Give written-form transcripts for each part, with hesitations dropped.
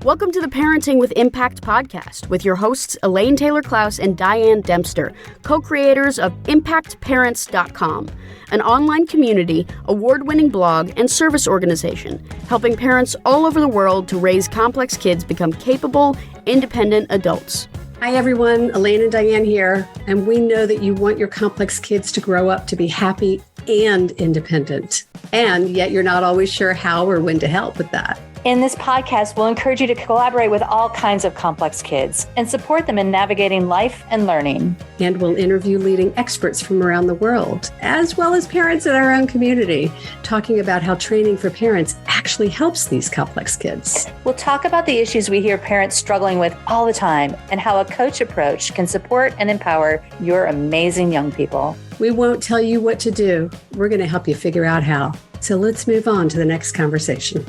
Welcome to the Parenting with Impact podcast with your hosts Elaine Taylor-Klaus and Diane Dempster, co-creators of ImpactParents.com, an online community, award-winning blog, and service organization helping parents all over the world to raise complex kids become capable, independent adults. Hi everyone, Elaine and Diane here, and we know that you want your complex kids to grow up to be happy and independent, and yet you're not always sure how or when to help with that. In this podcast, we'll encourage you to collaborate with all kinds of complex kids and support them in navigating life and learning. And we'll interview leading experts from around the world, as well as parents in our own community, talking about how training for parents actually helps these complex kids. We'll talk about the issues we hear parents struggling with all the time and how a coach approach can support and empower your amazing young people. We won't tell you what to do. We're going to help you figure out how. So let's move on to the next conversation.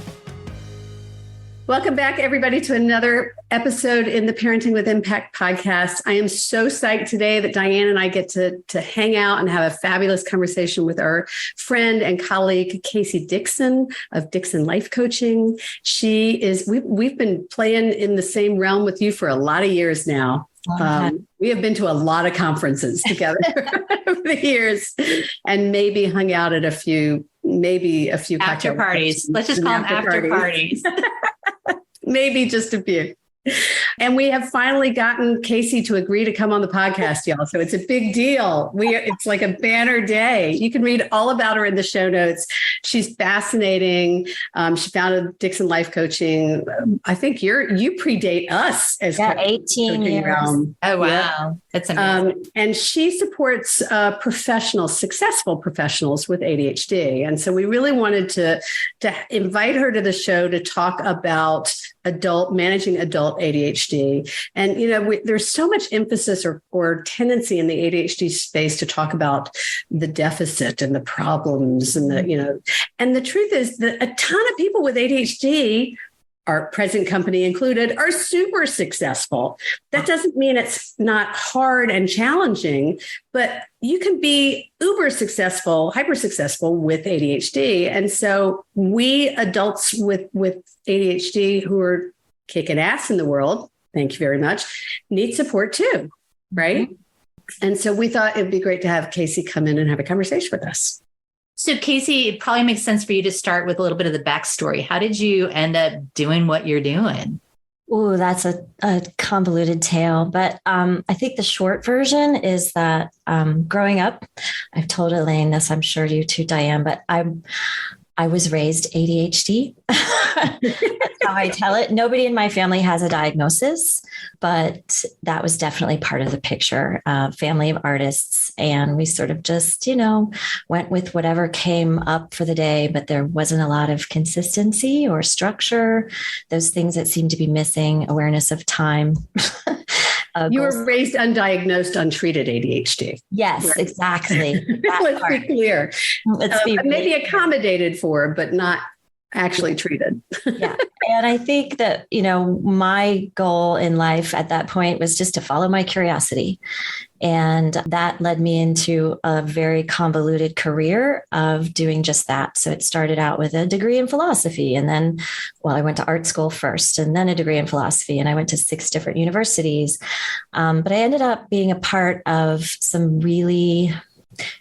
Welcome back, everybody, to another episode in the Parenting with Impact podcast. I am so psyched today that Diane and I get to hang out and have a fabulous conversation with our friend and colleague, Casey Dixon of Dixon Life Coaching. We've been playing in the same realm with you for a lot of years now. We have been to a lot of conferences together over the years and maybe hung out at a few after parties. Let's just call them after parties. Maybe just a few. And we have finally gotten Casey to agree to come on the podcast, y'all. So it's a big deal. It's like a banner day. You can read all about her in the show notes. She's fascinating. She founded Dixon Life Coaching. I think you predate us as 18 years. Realm. Oh, wow. Yeah. That's amazing. And she supports successful professionals with ADHD. And so we really wanted to invite her to the show to talk about managing adult ADHD. And, there's so much emphasis or tendency in the ADHD space to talk about the deficit and the problems and and the truth is that a ton of people with ADHD, our present company included, are super successful. That doesn't mean it's not hard and challenging, but you can be uber successful, hyper successful with ADHD. And so we adults with ADHD who are kicking ass in the world, thank you very much, need support too, right? Mm-hmm. And so we thought it'd be great to have Casey come in and have a conversation with us. So Casey, it probably makes sense for you to start with a little bit of the backstory. How did you end up doing what you're doing? Oh, that's a convoluted tale. But I think the short version is that growing up, I've told Elaine this, I'm sure you too, Diane, but I was raised ADHD. That's how I tell it. Nobody in my family has a diagnosis, but that was definitely part of the picture. Family of artists. And we sort of just, went with whatever came up for the day, but there wasn't a lot of consistency or structure, those things that seem to be missing, awareness of time. You were raised undiagnosed, untreated ADHD. Yes, right. Exactly. Let's be clear. Maybe accommodated for, but not actually treated. Yeah. And I think that, my goal in life at that point was just to follow my curiosity. And that led me into a very convoluted career of doing just that. So it started out with a degree in philosophy. And then, I went to art school first and then a degree in philosophy. And I went to 6 different universities. But I ended up being a part of some really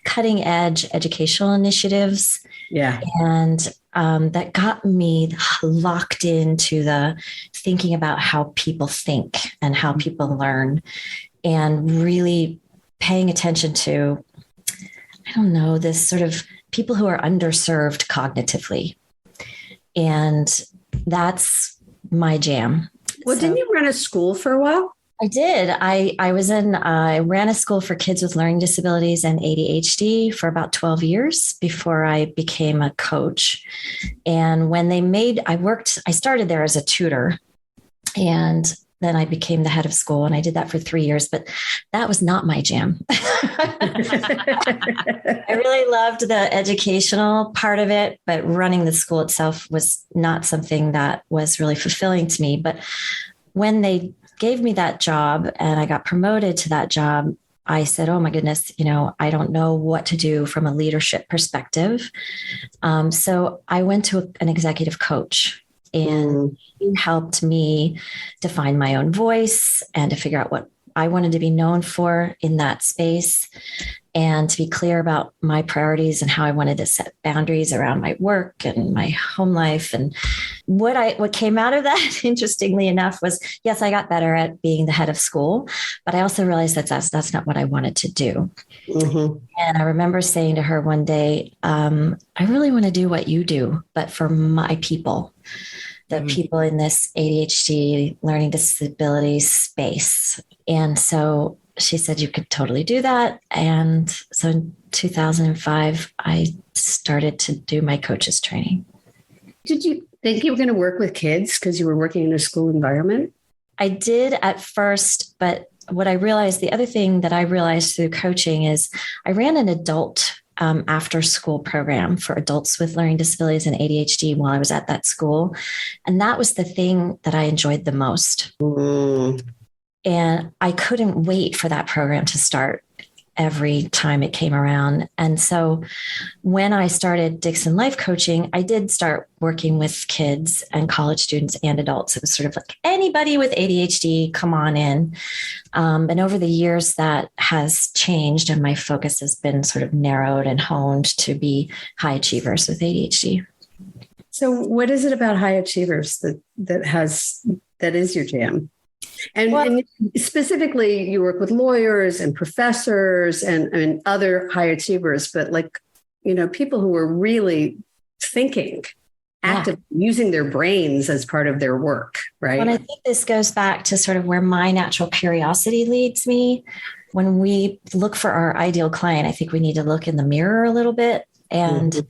cutting edge educational initiatives. Yeah. And that got me locked into the thinking about how people think and how people learn and really paying attention to, this sort of people who are underserved cognitively. And that's my jam. Well, didn't you run a school for a while? I did. I ran a school for kids with learning disabilities and ADHD for about 12 years before I became a coach. And when I started there as a tutor, and then I became the head of school, and I did that for 3 years, but that was not my jam. I really loved the educational part of it, but running the school itself was not something that was really fulfilling to me. But when they gave me that job and I got promoted to that job, I said, oh my goodness, I don't know what to do from a leadership perspective. So I went to an executive coach. And he helped me define my own voice and to figure out what I wanted to be known for in that space, and to be clear about my priorities and how I wanted to set boundaries around my work and my home life. And what came out of that, interestingly enough, was, yes, I got better at being the head of school, but I also realized that that's not what I wanted to do. Mm-hmm. And I remember saying to her one day, I really want to do what you do, but for my people. The people in this ADHD learning disability space. And so she said, you could totally do that. And so in 2005, I started to do my coaches training. Did you think you were going to work with kids because you were working in a school environment? I did at first, but what I realized, the other thing that I realized through coaching is I ran an adult after school program for adults with learning disabilities and ADHD while I was at that school. And that was the thing that I enjoyed the most. And I couldn't wait for that program to start every time it came around. And so when I started Dixon Life Coaching, I did start working with kids and college students and adults. It was sort of like, anybody with ADHD, come on in. And over the years, that has changed, and my focus has been sort of narrowed and honed to be high achievers with ADHD. So what is it about high achievers that is your jam? And specifically, you work with lawyers and professors and other high achievers, but people who are really thinking, actively using their brains as part of their work, right? And I think this goes back to sort of where my natural curiosity leads me. When we look for our ideal client, I think we need to look in the mirror a little bit. And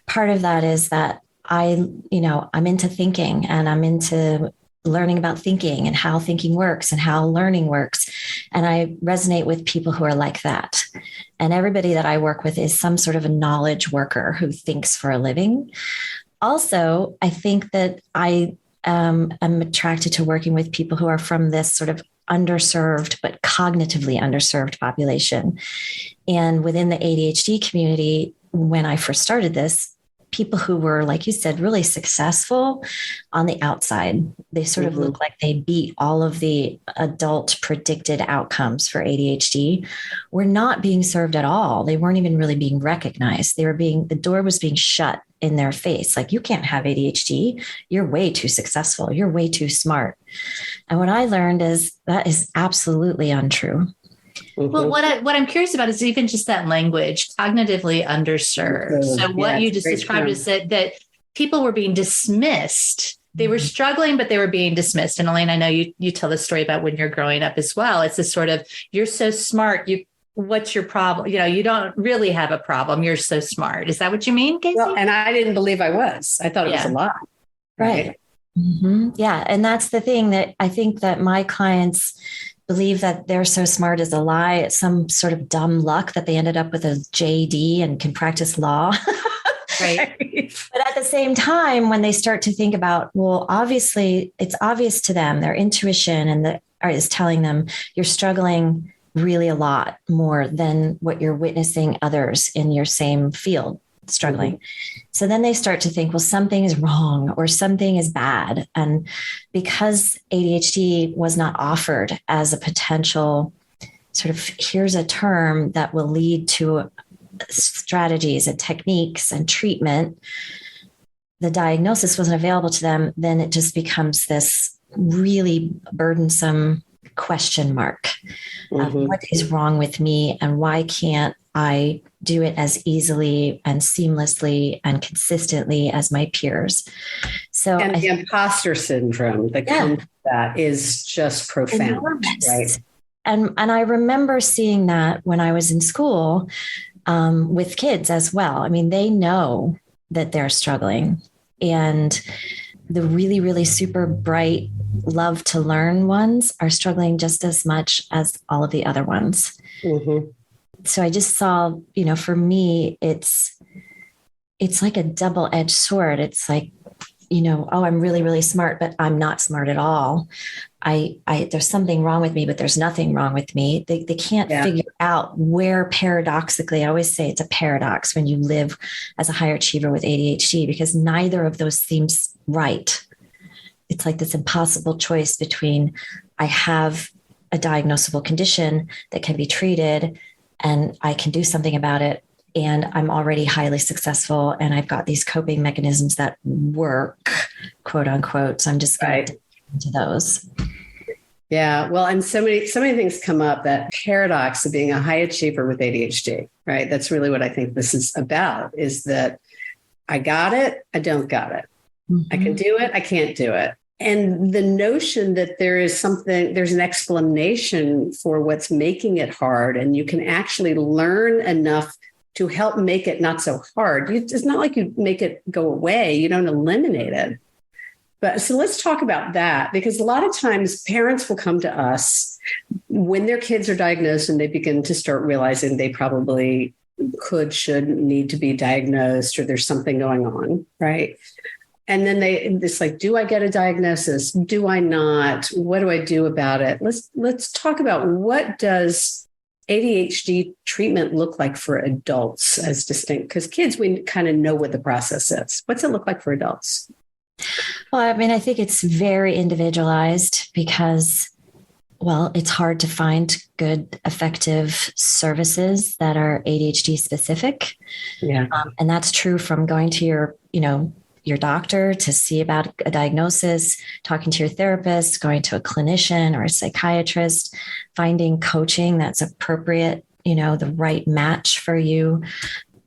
part of that is that I'm into thinking, and I'm into learning about thinking and how thinking works and how learning works. And I resonate with people who are like that. And everybody that I work with is some sort of a knowledge worker who thinks for a living. Also, I think that I am attracted to working with people who are from this sort of underserved, but cognitively underserved population. And within the ADHD community, when I first started this, people who were, like you said, really successful on the outside. They sort of look like they beat all of the adult predicted outcomes for ADHD, were not being served at all. They weren't even really being recognized. The door was being shut in their face. Like, you can't have ADHD. You're way too successful. You're way too smart. And what I learned is that is absolutely untrue. Well, what I'm curious about is even just that language, cognitively underserved. So what you just described is that people were being dismissed. They were struggling, but they were being dismissed. And Elaine, I know you tell the story about when you're growing up as well. It's this sort of, you're so smart. What's your problem? You don't really have a problem. You're so smart. Is that what you mean, Casey? Well, and I didn't believe I was. I thought it was a lie. Right. Mm-hmm. Yeah. And that's the thing that I think that my clients believe that they're so smart is a lie. It's some sort of dumb luck that they ended up with a JD and can practice law. Right. But at the same time, when they start to think about, well, obviously it's obvious to them, their intuition is telling them you're struggling really a lot more than what you're witnessing others in your same field struggling. So then they start to think, well, something is wrong or something is bad. And because ADHD was not offered as a potential sort of, here's a term that will lead to strategies and techniques and treatment, the diagnosis wasn't available to them, then it just becomes this really burdensome question mark of what is wrong with me and why can't I do it as easily and seamlessly and consistently as my peers. So the imposter syndrome that comes with that is just profound. Enormous. Right. And I remember seeing that when I was in school with kids as well. I mean, they know that they're struggling, and the really, really super bright, love to learn ones are struggling just as much as all of the other ones. So I just saw, for me, it's like a double-edged sword. It's like, I'm really, really smart, but I'm not smart at all. There's something wrong with me, but there's nothing wrong with me. They can't figure out where, paradoxically, I always say it's a paradox when you live as a higher achiever with ADHD, because neither of those seems right. it's like this impossible choice between I have a diagnosable condition that can be treated and I can do something about it, and I'm already highly successful and I've got these coping mechanisms that work, quote unquote. So I'm just going to dig into those. Yeah. Well, and so many things come up, that paradox of being a high achiever with ADHD, right? That's really what I think this is about, is that I got it, I don't got it. Mm-hmm. I can do it, I can't do it. And the notion that there's an explanation for what's making it hard, and you can actually learn enough to help make it not so hard. It's not like you make it go away. You don't eliminate it. But so let's talk about that, because a lot of times parents will come to us when their kids are diagnosed and they begin to start realizing they probably should need to be diagnosed, or there's something going on, right? And then it's like, do I get a diagnosis? Do I not? What do I do about it? Let's talk about, what does ADHD treatment look like for adults as distinct? Because kids, we kind of know what the process is. What's it look like for adults? Well, I mean, I think it's very individualized because, well, it's hard to find good, effective services that are ADHD specific. Yeah. And that's true from going to your doctor to see about a diagnosis, talking to your therapist, going to a clinician or a psychiatrist, finding coaching that's appropriate, the right match for you.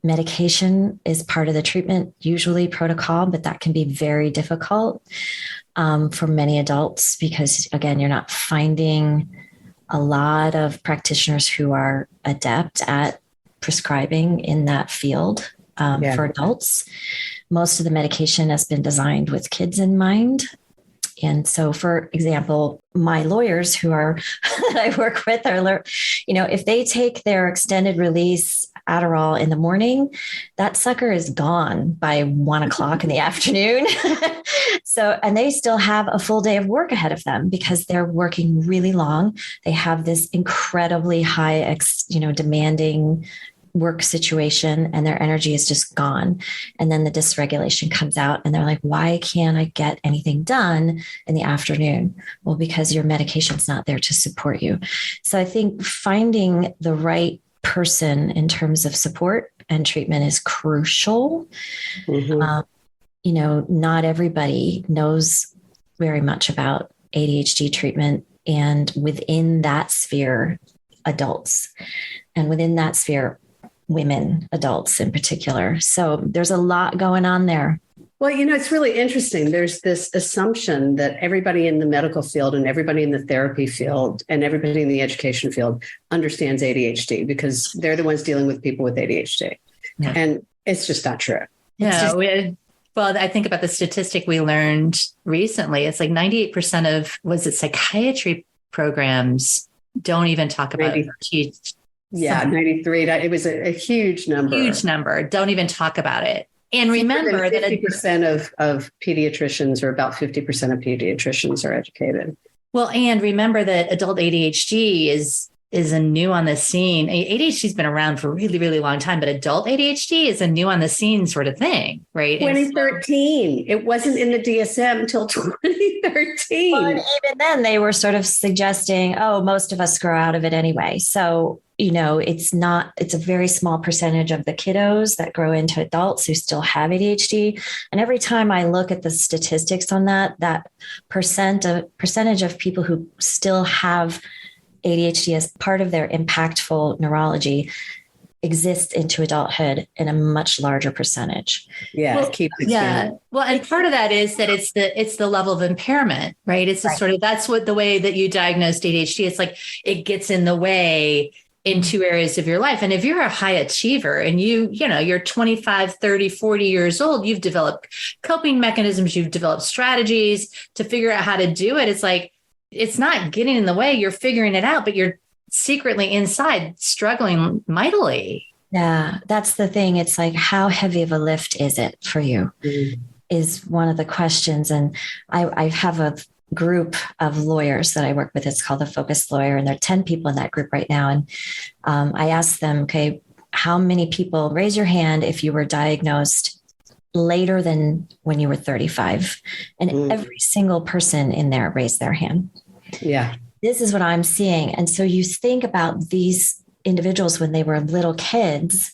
Medication is part of the treatment, usually protocol, but that can be very difficult for many adults because, again, you're not finding a lot of practitioners who are adept at prescribing in that field for adults. Most of the medication has been designed with kids in mind. And so, for example, my lawyers who are that I work with are, if they take their extended release Adderall in the morning, that sucker is gone by 1 o'clock in the afternoon. And they still have a full day of work ahead of them because they're working really long. They have this incredibly high, demanding work situation, and their energy is just gone. And then the dysregulation comes out and they're like, why can't I get anything done in the afternoon? Well, because your medication's not there to support you. So I think finding the right person in terms of support and treatment is crucial. Mm-hmm. Not everybody knows very much about ADHD treatment, and within that sphere, adults, and within that sphere, women, adults in particular. So there's a lot going on there. Well, it's really interesting. There's this assumption that everybody in the medical field and everybody in the therapy field and everybody in the education field understands ADHD because they're the ones dealing with people with ADHD. Yeah. And it's just not true. Well, I think about the statistic we learned recently. It's like 98% of, psychiatry programs don't even talk about it. Yeah, 93. It was a huge number. Huge number. Don't even talk about it. And remember that 50% of pediatricians, or about 50% of pediatricians, are educated. Well, and remember that adult ADHD is a new on the scene. ADHD has been around for a really, really long time, but adult ADHD is a new on the scene sort of thing, right? 2013. It wasn't in the DSM until 2013. Well, and even then they were sort of suggesting, most of us grow out of it anyway. So, it's a very small percentage of the kiddos that grow into adults who still have ADHD. And every time I look at the statistics on that percentage of people who still have ADHD as part of their impactful neurology exists into adulthood in a much larger percentage. Yeah. Well, and part of that is that it's the level of impairment, right? It's sort of, that's what the way that you diagnosed ADHD. It's like, it gets in the way in two areas of your life. And if you're a high achiever and you're 25, 30, 40 years old, you've developed coping mechanisms, you've developed strategies to figure out how to do it. It's like, it's not getting in the way. You're figuring it out, but you're secretly inside struggling mightily. Yeah, that's the thing. It's like, how heavy of a lift is it for you? Mm-hmm. Is one of the questions. And I have a group of lawyers that I work with. It's called the Focus Lawyer, and there are 10 people in that group right now. And I asked them, okay, how many people, raise your hand if you were diagnosed later than when you were 35. And every single person in there raised their hand. Yeah. This is what I'm seeing. And so you think about these individuals when they were little kids,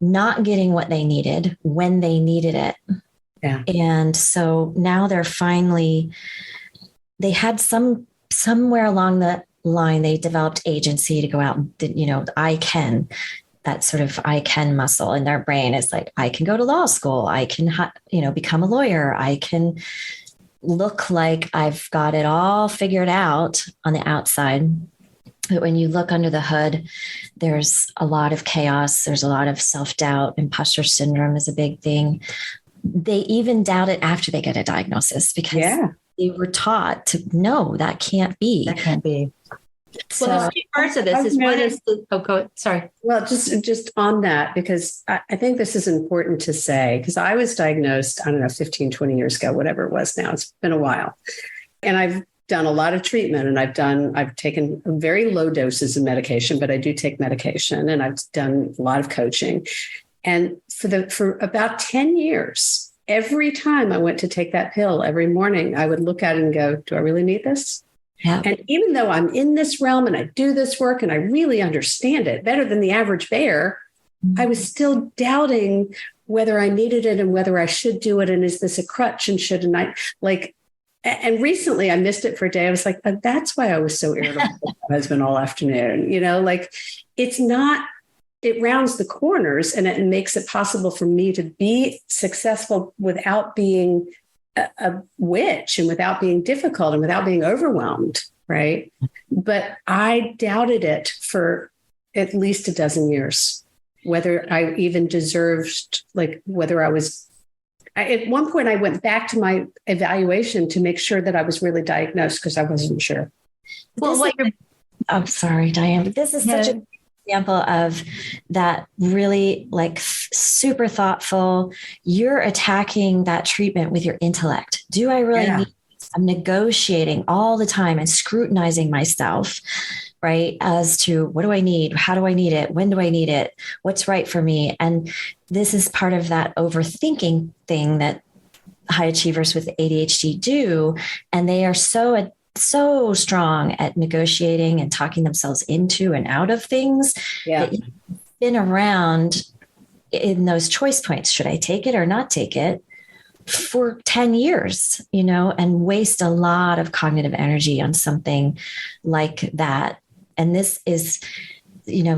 not getting what they needed when they needed it. Yeah. And so now they had somewhere along the line, they developed agency to go out and, that sort of I can muscle in their brain is like, I can go to law school. I can, become a lawyer. I can look like I've got it all figured out on the outside. But when you look under the hood, there's a lot of chaos. There's a lot of self-doubt. Imposter syndrome is a big thing. They even doubt it after they get a diagnosis because they were taught to no, that can't be. That can't be. So, well, there's two parts of this. Sorry. Well, just on that, because I think this is important to say, because I was diagnosed, 15, 20 years ago, whatever it was now. It's been a while. And I've done a lot of treatment and I've taken very low doses of medication, but I do take medication and I've done a lot of coaching. And for about 10 years, every time I went to take that pill every morning, I would look at it and go, do I really need this? Yeah. And even though I'm in this realm and I do this work and I really understand it better than the average bear, I was still doubting whether I needed it and whether I should do it. And is this a crutch and shouldn't I and recently I missed it for a day. I was like, that's why I was so irritable with my husband all afternoon. It rounds the corners and it makes it possible for me to be successful without being a witch and without being difficult and without being overwhelmed. Right. But I doubted it for at least a dozen years, whether I even deserved, whether I was, at one point I went back to my evaluation to make sure that I was really diagnosed because I wasn't sure. Well, I'm sorry, Diane, but this is such an example of that really super thoughtful. You're attacking that treatment with your intellect. Do I really need this? I'm negotiating all the time and scrutinizing myself, right? As to what do I need? How do I need it? When do I need it? What's right for me? And this is part of that overthinking thing that high achievers with ADHD do. And they are so strong at negotiating and talking themselves into and out of things that you've been around in those choice points. Should I take it or not take it for 10 years, and waste a lot of cognitive energy on something like that. And this is,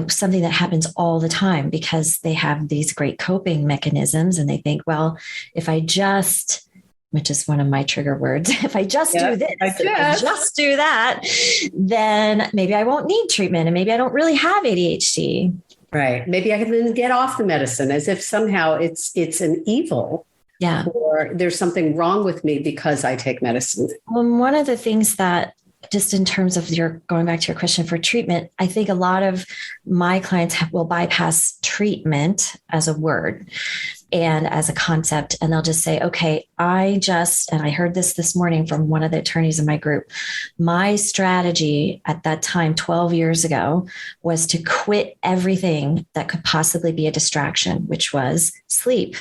something that happens all the time because they have these great coping mechanisms and they think, well, if I just, which is one of my trigger words, if I just do this, if I just do that, then maybe I won't need treatment and maybe I don't really have ADHD. Right. Maybe I can then get off the medicine as if somehow it's an evil. Yeah. Or there's something wrong with me because I take medicine. Well, one of the things that just in terms of going back to your question for treatment, I think a lot of my clients will bypass treatment as a word and as a concept. And they'll just say, okay, and I heard this morning from one of the attorneys in my group, my strategy at that time, 12 years ago, was to quit everything that could possibly be a distraction, which was sleep,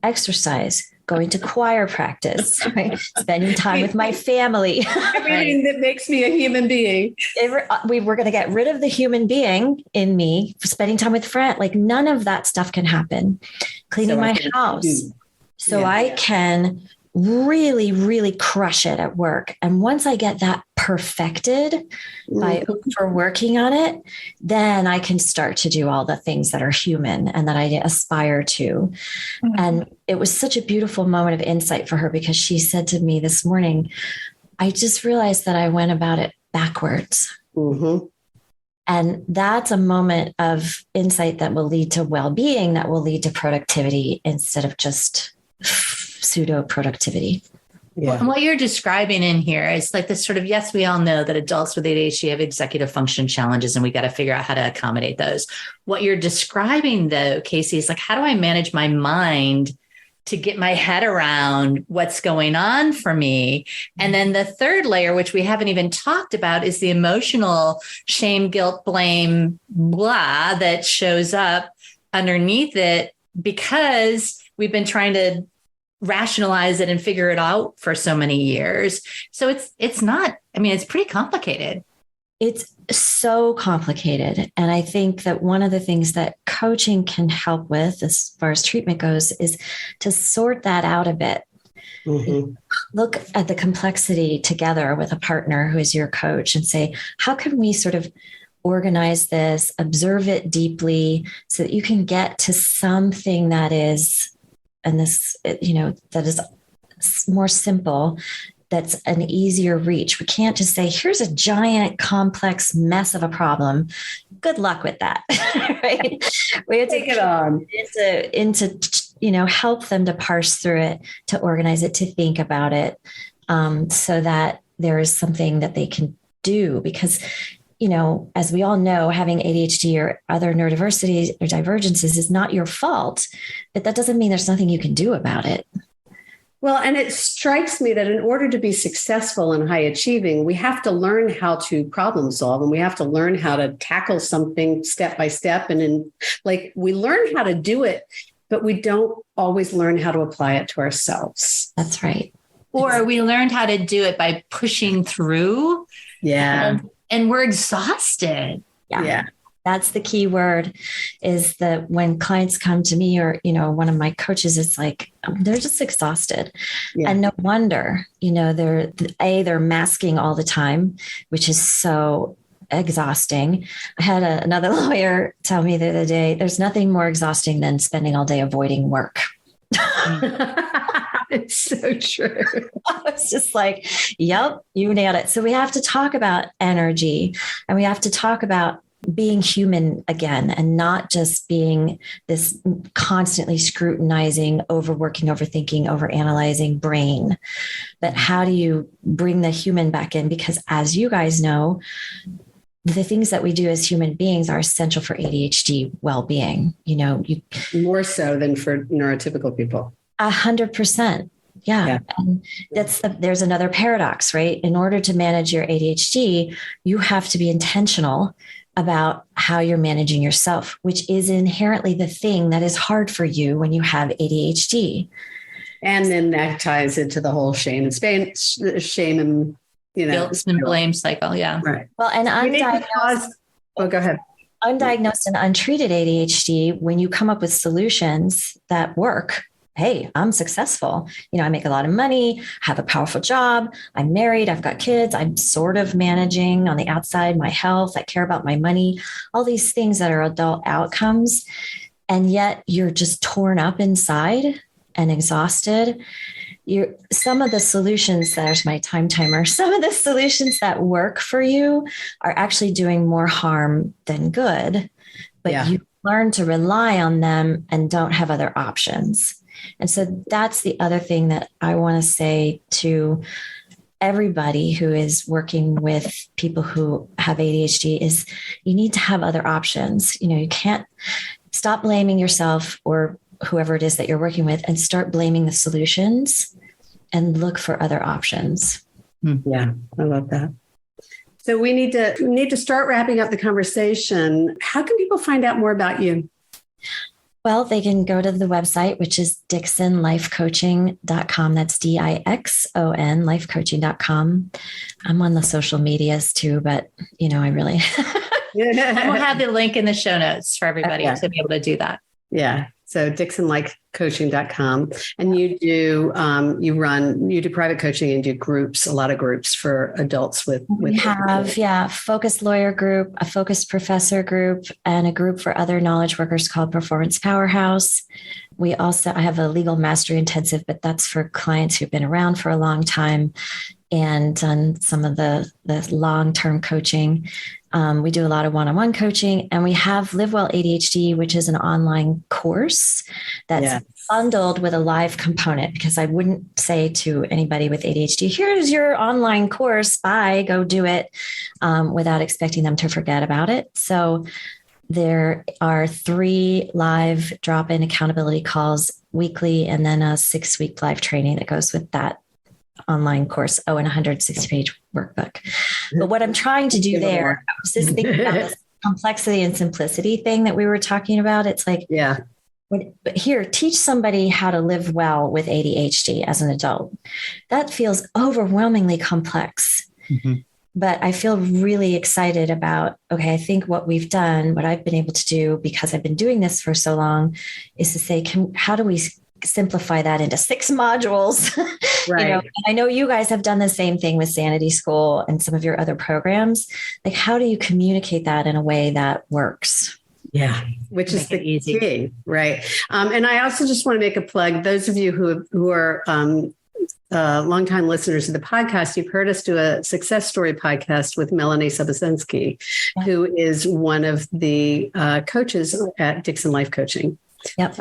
exercise, going to choir practice, right? Spending time with my family. Everything that makes me a human being. We were going to get rid of the human being in me for spending time with friends. None of that stuff can happen. Cleaning my house. I can really, really crush it at work. And once I get that perfected by overworking on it, then I can start to do all the things that are human and that I aspire to. Mm-hmm. And it was such a beautiful moment of insight for her because she said to me this morning, I just realized that I went about it backwards. Mm-hmm. And that's a moment of insight that will lead to well-being, that will lead to productivity instead of just pseudo productivity. Yeah. Well, and what you're describing in here is this sort of, yes, we all know that adults with ADHD have executive function challenges and we got to figure out how to accommodate those. What you're describing though, Casey, is how do I manage my mind to get my head around what's going on for me? And then the third layer, which we haven't even talked about, is the emotional shame, guilt, blame, blah, that shows up underneath it because we've been trying to rationalize it and figure it out for so many years. So it's not, I mean, it's pretty complicated. It's so complicated. And I think that one of the things that coaching can help with as far as treatment goes is to sort that out a bit. Mm-hmm. Look at the complexity together with a partner who is your coach and say, how can we sort of organize this, observe it deeply so that you can get to something that is, and this, that is more simple, that's an easier reach. We can't just say, here's a giant complex mess of a problem. Good luck with that. Right? We have to take it on into help them to parse through it, to organize it, to think about it, so that there is something that they can do. Because, as we all know, having ADHD or other neurodiversities or divergences is not your fault, but that doesn't mean there's nothing you can do about it. Well, and it strikes me that in order to be successful and high achieving, we have to learn how to problem solve, and we have to learn how to tackle something step by step. And we learn how to do it, but we don't always learn how to apply it to ourselves. That's right. Or we learned how to do it by pushing through. Yeah. And we're exhausted. Yeah. That's the key word, is that when clients come to me or, one of my coaches, it's like, they're just exhausted. Yeah. And no wonder, they're masking all the time, which is so exhausting. I had another lawyer tell me the other day, there's nothing more exhausting than spending all day avoiding work. It's so true. It's just like, yep, you nailed it. So we have to talk about energy, and we have to talk about being human again, and not just being this constantly scrutinizing, overworking, overthinking, overanalyzing brain. But how do you bring the human back in? Because as you guys know, the things that we do as human beings are essential for ADHD well-being. More so than for neurotypical people. 100%. Yeah. And there's another paradox, right? In order to manage your ADHD, you have to be intentional about how you're managing yourself, which is inherently the thing that is hard for you when you have ADHD. And then that ties into the whole shame and guilt and blame cycle. Yeah. Right. Well, and go ahead. Undiagnosed and untreated ADHD, when you come up with solutions that work, hey, I'm successful. I make a lot of money, have a powerful job. I'm married. I've got kids. I'm sort of managing on the outside my health. I care about my money, all these things that are adult outcomes. And yet you're just torn up inside and exhausted. Some of the solutions, there's my time timer. Some of the solutions that work for you are actually doing more harm than good, but you learn to rely on them and don't have other options. And so that's the other thing that I want to say to everybody who is working with people who have ADHD is you need to have other options. You can't stop blaming yourself or whoever it is that you're working with and start blaming the solutions and look for other options. Yeah, I love that. So we need to start wrapping up the conversation. How can people find out more about you? Well, they can go to the website, which is dixonlifecoaching.com. That's DIXON, lifecoaching.com. I'm on the social medias too, but I really. And we'll have the link in the show notes for everybody to be able to do that. Yeah. So DixonLifeCoaching.com. And you do private coaching and do groups, a lot of groups for adults with we have, focused lawyer group, a focused professor group, and a group for other knowledge workers called Performance Powerhouse. I have a legal mastery intensive, but that's for clients who've been around for a long time and done some of the long-term coaching. We do a lot of one-on-one coaching, and we have Live Well ADHD, which is an online course that's bundled with a live component, because I wouldn't say to anybody with ADHD, here's your online course, bye, go do it, without expecting them to forget about it. So there are 3 live drop-in accountability calls weekly, and then a 6-week live training that goes with that online course. And a 160-page workbook. But what I'm trying to do there, I was just thinking about this complexity and simplicity thing that we were talking about. It's like, But here, teach somebody how to live well with ADHD as an adult. That feels overwhelmingly complex. Mm-hmm. But I feel really excited about, okay, I think what we've done, what I've been able to do because I've been doing this for so long is to say, how do we simplify that into 6 modules? Right. I know you guys have done the same thing with Sanity School and some of your other programs. Like, how do you communicate that in a way that works? Yeah, which is the key, right? And I also just want to make a plug. Those of you who are longtime listeners of the podcast, you've heard us do a success story podcast with Melanie Sobosensky, who is one of the coaches at Dixon Life Coaching. Yep.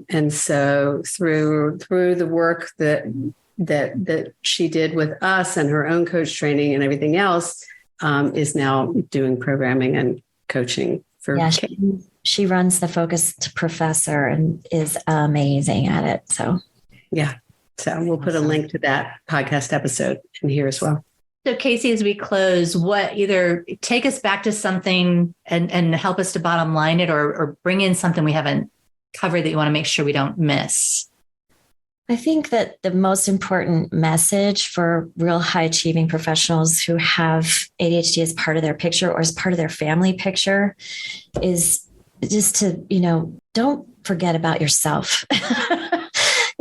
And so through the work that she did with us and her own coach training and everything else, is now doing programming and coaching for kids. She runs the Focused Professor and is amazing at it. So we'll put a link to that podcast episode in here as well. So Casey, as we close, what either take us back to something and help us to bottom line it or bring in something we haven't covered that you want to make sure we don't miss? I think that the most important message for real high achieving professionals who have ADHD as part of their picture or as part of their family picture is just to, don't forget about yourself.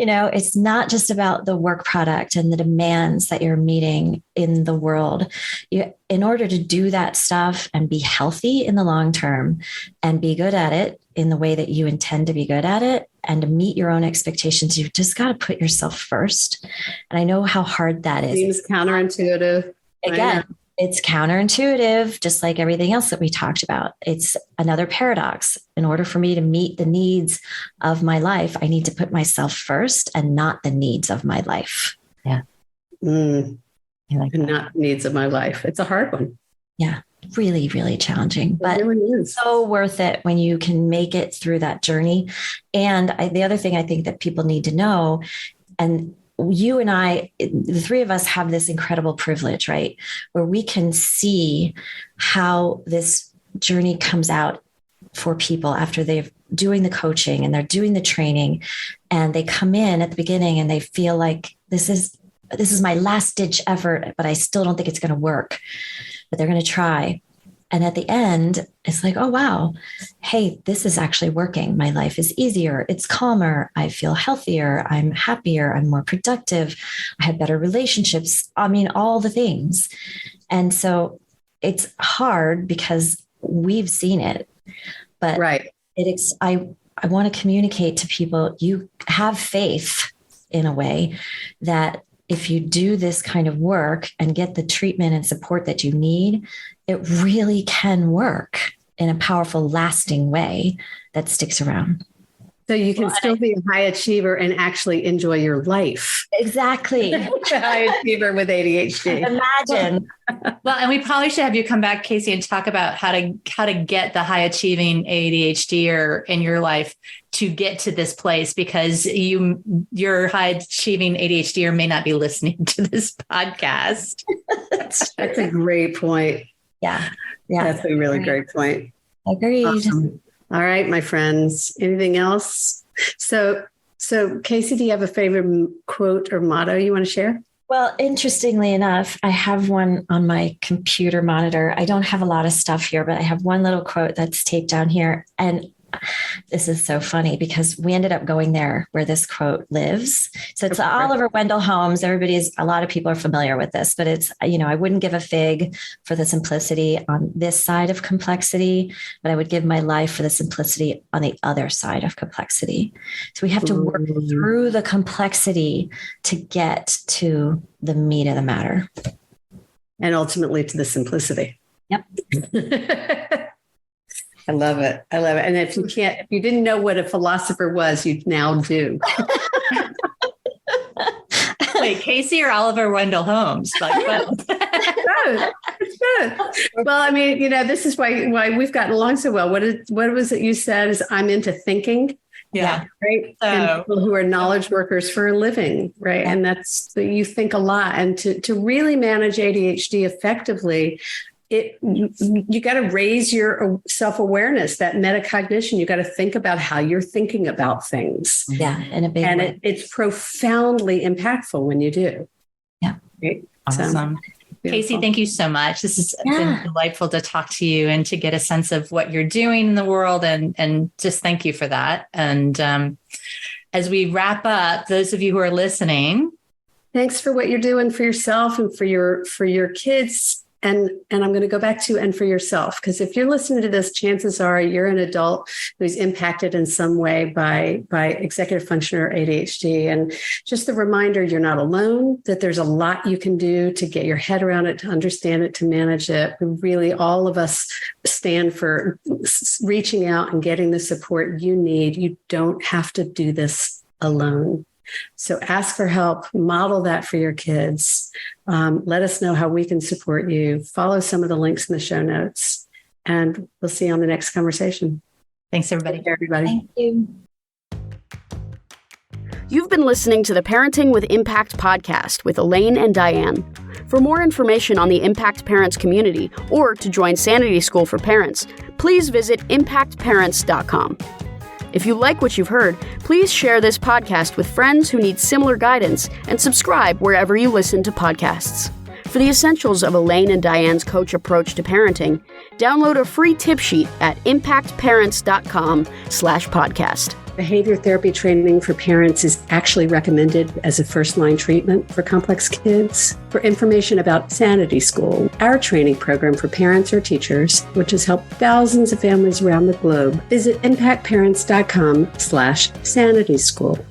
It's not just about the work product and the demands that you're meeting in the world. In order to do that stuff and be healthy in the long term and be good at it in the way that you intend to be good at it and to meet your own expectations, you've just got to put yourself first. And I know how hard that is. Seems counterintuitive. Again, it's counterintuitive, just like everything else that we talked about. It's another paradox. In order for me to meet the needs of my life, I need to put myself first and not the needs of my life. Yeah. Like not the needs of my life. It's a hard one. Yeah. Really, really challenging, but really so worth it when you can make it through that journey. And the other thing I think that people need to know, and you and I, the 3 of us have this incredible privilege, right? Where we can see how this journey comes out for people after they're doing the coaching and they're doing the training, and they come in at the beginning and they feel like this is my last ditch effort, but I still don't think it's going to work, but they're going to try. And at the end, it's like, oh, wow, hey, this is actually working. My life is easier. It's calmer. I feel healthier. I'm happier. I'm more productive. I have better relationships. I mean, all the things. And so it's hard because we've seen it. But right. I want to communicate to people, you have faith in a way that if you do this kind of work and get the treatment and support that you need, it really can work in a powerful, lasting way that sticks around. So you can still be a high achiever and actually enjoy your life. Exactly. A high achiever with ADHD. Imagine. Well, and we probably should have you come back, Casey, and talk about how to get the high achieving ADHDer in your life to get to this place, because your high achieving ADHDer may not be listening to this podcast. That's a great point. Yeah. That's a really great point. Agreed. Awesome. All right, my friends. Anything else? So Casey, do you have a favorite quote or motto you want to share? Well, interestingly enough, I have one on my computer monitor. I don't have a lot of stuff here, but I have one little quote that's taped down here. And this is so funny because we ended up going there where this quote lives. So it's Oliver Wendell Holmes. A lot of people are familiar with this, but it's, I wouldn't give a fig for the simplicity on this side of complexity, but I would give my life for the simplicity on the other side of complexity. So we have to work through the complexity to get to the meat of the matter. And ultimately to the simplicity. Yep. I love it. And if you didn't know what a philosopher was, you now do. Wait, Casey or Oliver Wendell Holmes? Like both. It's good. Well, I mean, this is why we've gotten along so well. What was it you said is I'm into thinking. Yeah. Right. So, and people who are knowledge workers for a living. Right. Yeah. And you think a lot. And to really manage ADHD effectively, you got to raise your self-awareness, that metacognition. You got to think about how you're thinking about things. Yeah, in a big way. It's profoundly impactful when you do. Yeah. Right? Awesome. Casey, thank you so much. This has been delightful to talk to you and to get a sense of what you're doing in the world, and just thank you for that. And as we wrap up, those of you who are listening, thanks for what you're doing for yourself and for your kids. And I'm going to go back to, and for yourself, because if you're listening to this, chances are you're an adult who's impacted in some way by executive function or ADHD. And just the reminder, you're not alone, that there's a lot you can do to get your head around it, to understand it, to manage it. Really, all of us stand for reaching out and getting the support you need. You don't have to do this alone. So ask for help, model that for your kids. Let us know how we can support you. Follow some of the links in the show notes, and we'll see you on the next conversation. Thanks, everybody. Take care, everybody. Thank you. You've been listening to the Parenting with Impact podcast with Elaine and Diane. For more information on the Impact Parents community or to join Sanity School for Parents, please visit impactparents.com. If you like what you've heard, please share this podcast with friends who need similar guidance and subscribe wherever you listen to podcasts. For the essentials of Elaine and Diane's coach approach to parenting, download a free tip sheet at impactparents.com/podcast. Behavior therapy training for parents is actually recommended as a first-line treatment for complex kids. For information about Sanity School, our training program for parents or teachers, which has helped thousands of families around the globe, visit impactparents.com/sanityschool.